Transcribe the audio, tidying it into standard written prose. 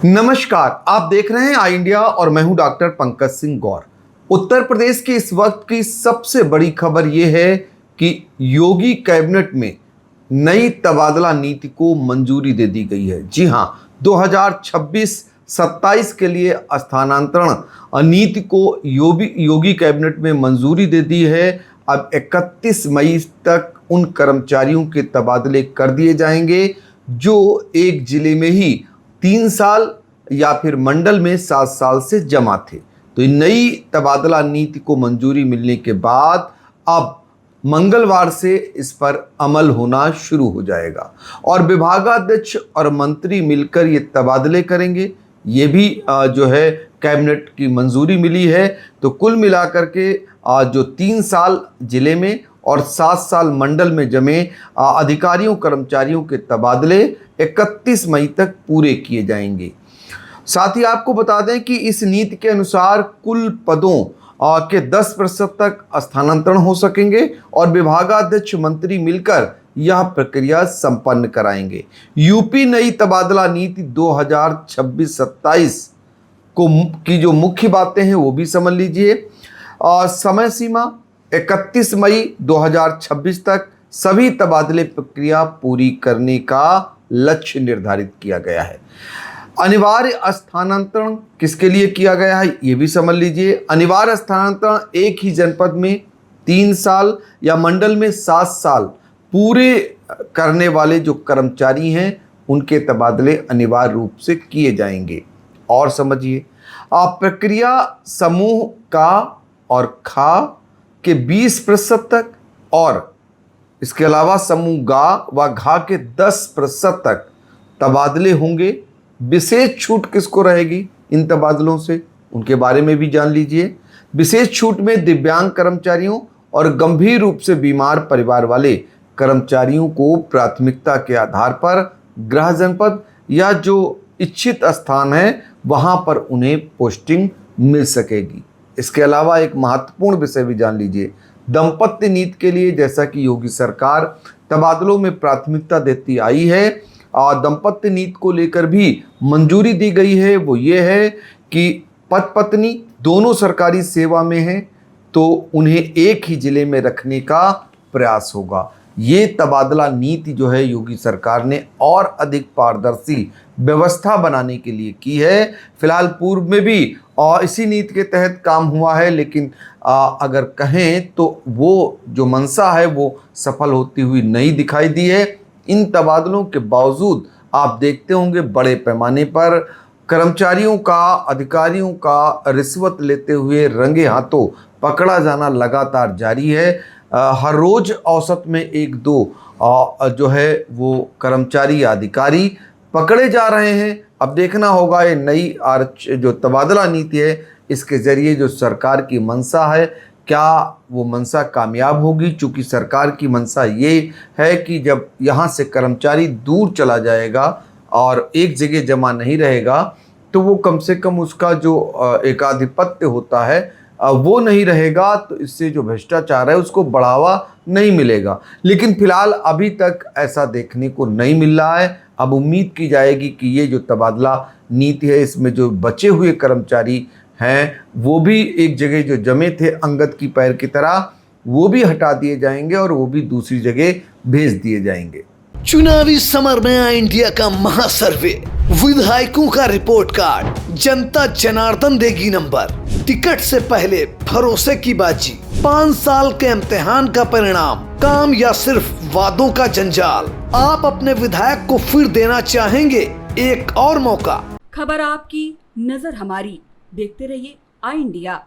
नमस्कार, आप देख रहे हैं आई इंडिया और मैं हूं डॉक्टर पंकज सिंह गौर। उत्तर प्रदेश की इस वक्त की सबसे बड़ी खबर यह है कि योगी कैबिनेट में नई तबादला नीति को मंजूरी दे दी गई है। जी हां, 2026-27 के लिए स्थानांतरण नीति को योगी कैबिनेट में मंजूरी दे दी है। अब 31 मई तक उन कर्मचारियों के तबादले कर दिए जाएंगे जो एक जिले में ही 3 साल या फिर मंडल में 7 साल से जमा थे। तो नई तबादला नीति को मंजूरी मिलने के बाद अब मंगलवार से इस पर अमल होना शुरू हो जाएगा और विभागाध्यक्ष और मंत्री मिलकर ये तबादले करेंगे। ये भी जो है कैबिनेट की मंजूरी मिली है। तो कुल मिलाकर के जो 3 साल जिले में और 7 साल मंडल में जमे अधिकारियों कर्मचारियों के तबादले 31 मई तक पूरे किए जाएंगे। साथ ही आपको बता दें कि इस नीति के अनुसार कुल पदों के 10% तक स्थानांतरण हो सकेंगे और विभागाध्यक्ष मंत्री मिलकर यह प्रक्रिया संपन्न कराएंगे। यूपी नई तबादला नीति 2026-27 की जो मुख्य बातें हैं वो भी समझ लीजिए। समय सीमा 31 मई 2026 तक सभी तबादले प्रक्रिया पूरी करने का लक्ष्य निर्धारित किया गया है। अनिवार्य स्थानांतरण किसके लिए किया गया है ये भी समझ लीजिए। अनिवार्य स्थानांतरण एक ही जनपद में 3 साल या मंडल में 7 साल पूरे करने वाले जो कर्मचारी हैं उनके तबादले अनिवार्य रूप से किए जाएंगे। और समझिए, प्रक्रिया समूह का और खा के 20% तक और इसके अलावा समूह गा व घा के 10% तक तबादले होंगे। विशेष छूट किसको रहेगी इन तबादलों से, उनके बारे में भी जान लीजिए। विशेष छूट में दिव्यांग कर्मचारियों और गंभीर रूप से बीमार परिवार वाले कर्मचारियों को प्राथमिकता के आधार पर गृह जनपद या जो इच्छित स्थान है वहां पर उन्हें पोस्टिंग मिल सकेगी। इसके अलावा एक महत्वपूर्ण विषय भी जान लीजिए। दाम्पत्य नीति के लिए जैसा कि योगी सरकार तबादलों में प्राथमिकता देती आई है और दाम्पत्य नीति को लेकर भी मंजूरी दी गई है। वो ये है कि पति पत्नी दोनों सरकारी सेवा में हैं तो उन्हें एक ही जिले में रखने का प्रयास होगा। ये तबादला नीति जो है योगी सरकार ने और अधिक पारदर्शी व्यवस्था बनाने के लिए की है। फिलहाल पूर्व में भी इसी नीति के तहत काम हुआ है, लेकिन अगर कहें तो वो जो मंशा है वो सफल होती हुई नहीं दिखाई दी है। इन तबादलों के बावजूद आप देखते होंगे बड़े पैमाने पर कर्मचारियों का, अधिकारियों का रिश्वत लेते हुए रंगे हाथों पकड़ा जाना लगातार जारी है। हर रोज औसत में 1-2 जो है वो कर्मचारी या अधिकारी पकड़े जा रहे हैं। अब देखना होगा ये नई जो तबादला नीति है इसके जरिए जो सरकार की मंशा है क्या वो मंशा कामयाब होगी। चूँकि सरकार की मंशा ये है कि जब यहाँ से कर्मचारी दूर चला जाएगा और एक जगह जमा नहीं रहेगा तो वो कम से कम उसका जो एकाधिपत्य होता है वो नहीं रहेगा, तो इससे जो भ्रष्टाचार है उसको बढ़ावा नहीं मिलेगा। लेकिन फिलहाल अभी तक ऐसा देखने को नहीं मिल रहा है। अब उम्मीद की जाएगी कि ये जो तबादला नीति है इसमें जो बचे हुए कर्मचारी हैं वो भी एक जगह जो जमे थे अंगद की पैर की तरह वो भी हटा दिए जाएंगे और वो भी दूसरी जगह भेज दिए जाएंगे। चुनावी समर में आई इंडिया का महासर्वे, विधायकों का रिपोर्ट कार्ड, जनता जनार्दन देगी नंबर, टिकट से पहले भरोसे की बाजी, 5 साल के इम्तिहान का परिणाम, काम या सिर्फ वादों का जंजाल। आप अपने विधायक को फिर देना चाहेंगे एक और मौका। खबर आपकी, नजर हमारी, देखते रहिए आई इंडिया।